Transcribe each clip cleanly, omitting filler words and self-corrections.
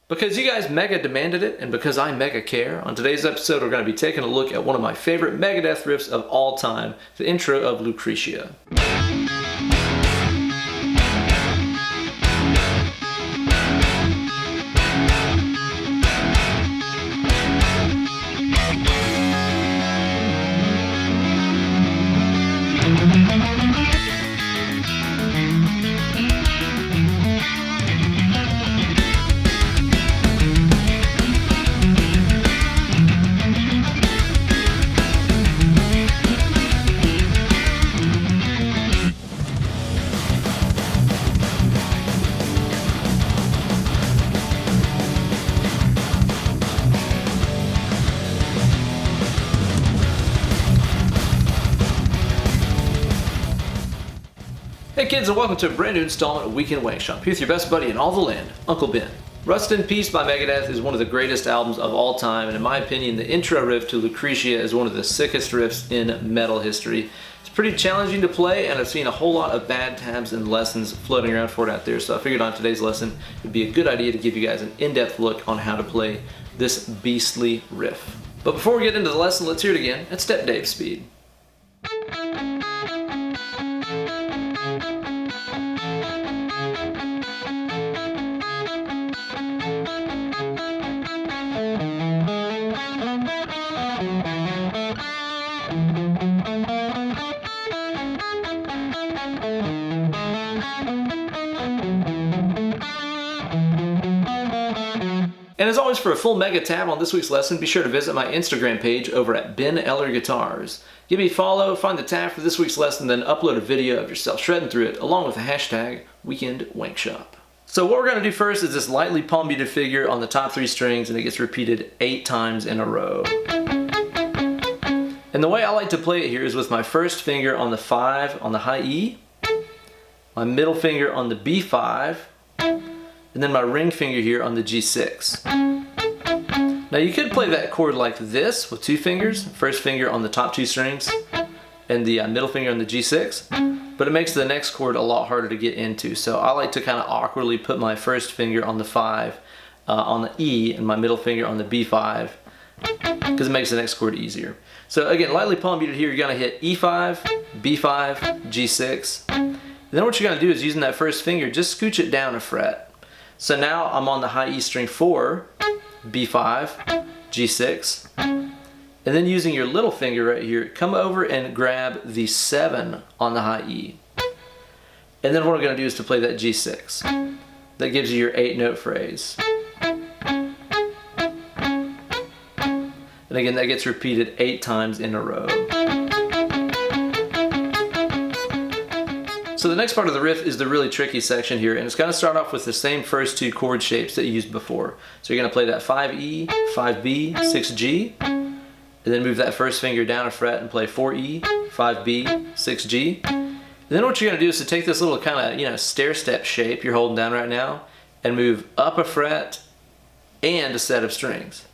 Because you guys mega demanded it, and because I mega care, on today's episode we're going to be taking a look at one of my favorite Megadeth riffs of all time, the intro of Lucretia. Hey kids, and welcome to a brand new installment of Weekend Wankshop. Here with your best buddy in all the land, Uncle Ben. Rust in Peace by Megadeth is one of the greatest albums of all time, and in my opinion, the intro riff to Lucretia is one of the sickest riffs in metal history. It's pretty challenging to play, and I've seen a whole lot of bad tabs and lessons floating around for it out there, so I figured on today's lesson it'd be a good idea to give you guys an in-depth look on how to play this beastly riff. But before we get into the lesson, let's hear it again at Step Dave speed. And as always, for a full Mega tab on this week's lesson, be sure to visit my Instagram page over at Ben Eller Guitars. Give me a follow, find the tab for this week's lesson, then upload a video of yourself shredding through it, along with the hashtag Weekend Wankshop. So what we're going to do first is this lightly palm muted figure on the top 3 strings, and it gets repeated 8 times in a row. And the way I like to play it here is with my first finger on the 5 on the high E, my middle finger on the B5, and then my ring finger here on the G6. Now you could play that chord like this with 2 fingers, first finger on the top 2 strings and the middle finger on the G6, but it makes the next chord a lot harder to get into. So I like to kind of awkwardly put my first finger on the 5 on the E and my middle finger on the B5 because it makes the next chord easier. So again, lightly palm muted here, you're going to hit E5, B5, G6. And then what you're going to do is using that first finger, just scooch it down a fret. So now I'm on the high E string 4, B5, G6, and then using your little finger right here, come over and grab the 7 on the high E. And then what we're going to do is to play that G6. That gives you your 8-note phrase. And again, that gets repeated 8 times in a row. So the next part of the riff is the really tricky section here, and it's going to start off with the same first 2 chord shapes that you used before. So you're going to play that 5E, 5B, 6G, and then move that first finger down a fret and play 4E, 5B, 6G. And then what you're going to do is to take this little kind of, stair-step shape you're holding down right now and move up a fret and a set of strings.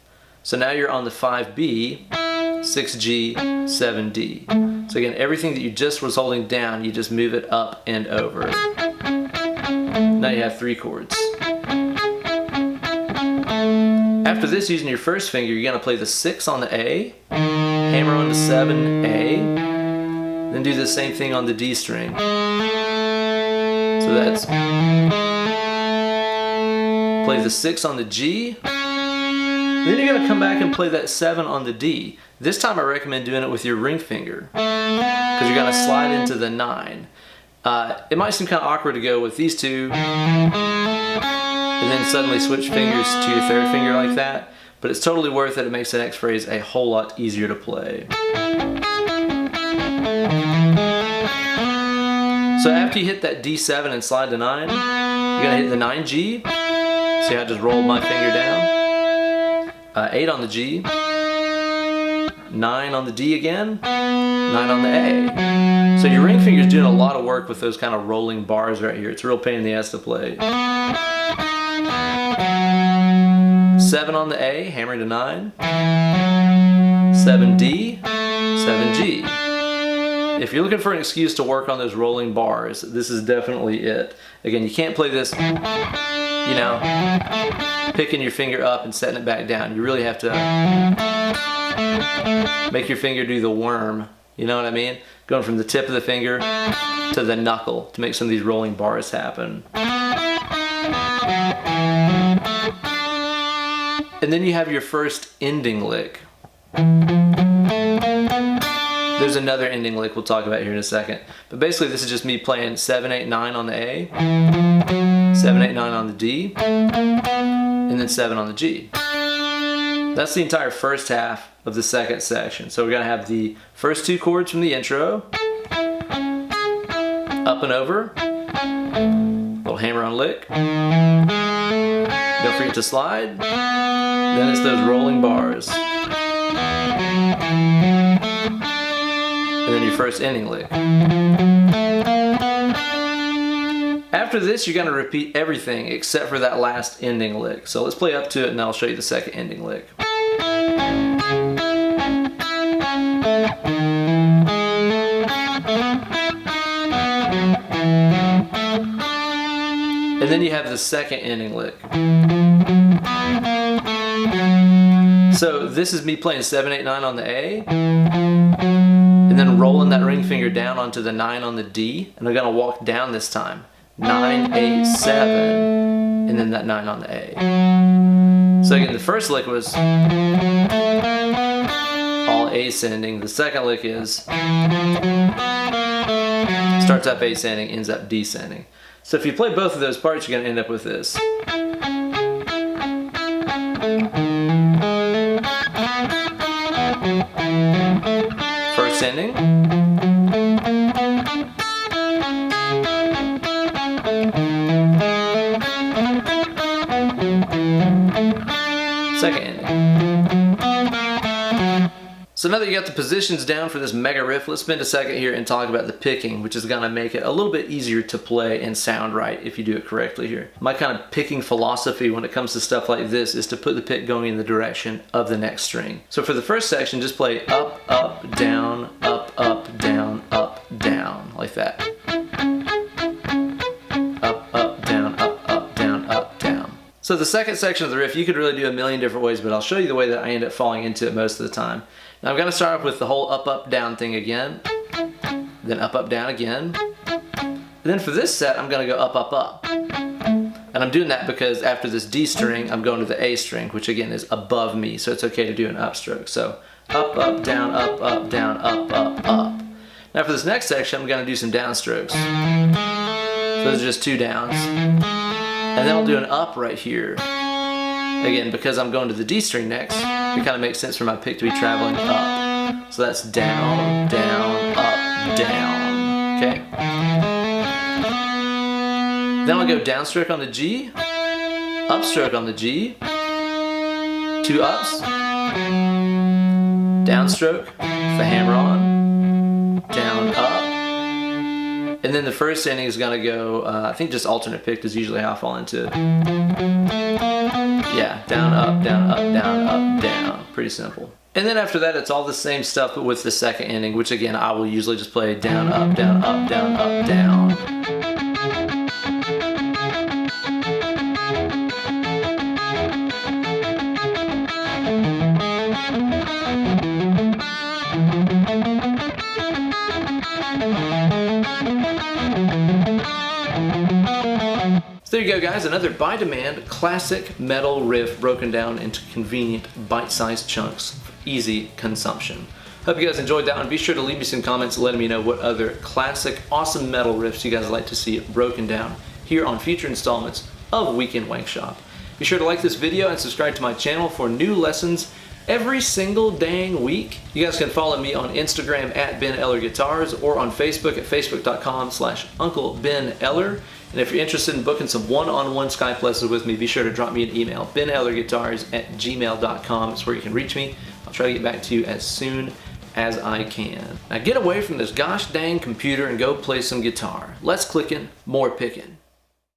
So now you're on the 5B, 6G, 7D. So again, everything that you just was holding down, you just move it up and over. Now you have 3 chords. After this, using your first finger, you're going to play the 6 on the A, hammer on the 7, A, then do the same thing on the D string. So that's, play the 6 on the G, then you're going to come back and play that 7 on the D. This time I recommend doing it with your ring finger because you're going to slide into the 9. It might seem kind of awkward to go with these 2 and then suddenly switch fingers to your third finger like that, but it's totally worth it. It makes the next phrase a whole lot easier to play. So after you hit that D7 and slide to 9, you're going to hit the 9G. See how I just rolled my finger down? 8 on the G, 9 on the D again, 9 on the A. So your ring finger's doing a lot of work with those kind of rolling bars right here. It's a real pain in the ass to play. 7 on the A, hammering to 9, 7D, 7G. If you're looking for an excuse to work on those rolling bars, this is definitely it. Again, you can't play this, you know, picking your finger up and setting it back down. You really have to make your finger do the worm. You know what I mean? Going from the tip of the finger to the knuckle to make some of these rolling bars happen. And then you have your first ending lick. There's another ending lick we'll talk about here in a second. But basically this is just me playing 7, 8, 9 on the A, 7, 8, 9 on the D, and then 7 on the G. That's the entire first half of the second section. So we're going to have the first 2 chords from the intro, up and over, little hammer-on lick, don't forget to slide, then it's those rolling bars, and then your first ending lick. After this, you're going to repeat everything except for that last ending lick. So let's play up to it and I'll show you the second ending lick. And then you have the second ending lick. So this is me playing 7, 8, 9 on the A, and then rolling that ring finger down onto the 9 on the D, and I'm going to walk down this time. 9, 8, 7, and then that 9 on the A. So again, the first lick was all ascending. The second lick is starts up ascending, ends up descending. So if you play both of those parts, you're going to end up with this. First ending. Second ending. So now that you got the positions down for this mega riff, let's spend a second here and talk about the picking, which is going to make it a little bit easier to play and sound right if you do it correctly here. My kind of picking philosophy when it comes to stuff like this is to put the pick going in the direction of the next string. So for the first section, just play up, up, down, down, like that. Up, down, down. So the second section of the riff, you could really do a million different ways, but I'll show you the way that I end up falling into it most of the time. Now I'm going to start off with the whole up, down thing again, then up, down again. And then for this set, I'm going to go up. And I'm doing that because after this D string, I'm going to the A string, which again is above me, so it's okay to do an upstroke. So up, down, down, up. Now for this next section, I'm going to do some downstrokes. So those are just 2 downs. And then I'll do an up right here. Again, because I'm going to the D string next, it kind of makes sense for my pick to be traveling up. So that's down, down, up, down. Okay? Then I'll go downstroke on the G, upstroke on the G, 2 ups, downstroke, the hammer on, down, up. And then the first ending is going to go, I think just alternate picked is usually how I fall into it. Yeah, down, up, down, down. Pretty simple. And then after that, it's all the same stuff, but with the second ending, which again, I will usually just play down, up, down, down. So there you go, guys, another by demand classic metal riff broken down into convenient bite-sized chunks for easy consumption. Hope you guys enjoyed that one. Be sure to leave me some comments letting me know what other classic awesome metal riffs you guys like to see broken down here on future installments of Weekend Wankshop. Be sure to like this video and subscribe to my channel for new lessons every single dang week. You guys can follow me on Instagram at Ben Eller Guitars or on Facebook at facebook.com/Uncle Ben Eller. And if you're interested in booking some one-on-one Skype lessons with me, be sure to drop me an email, benellerguitars@gmail.com. It's where you can reach me. I'll try to get back to you as soon as I can. Now get away from this gosh dang computer and go play some guitar. Less clicking, more picking.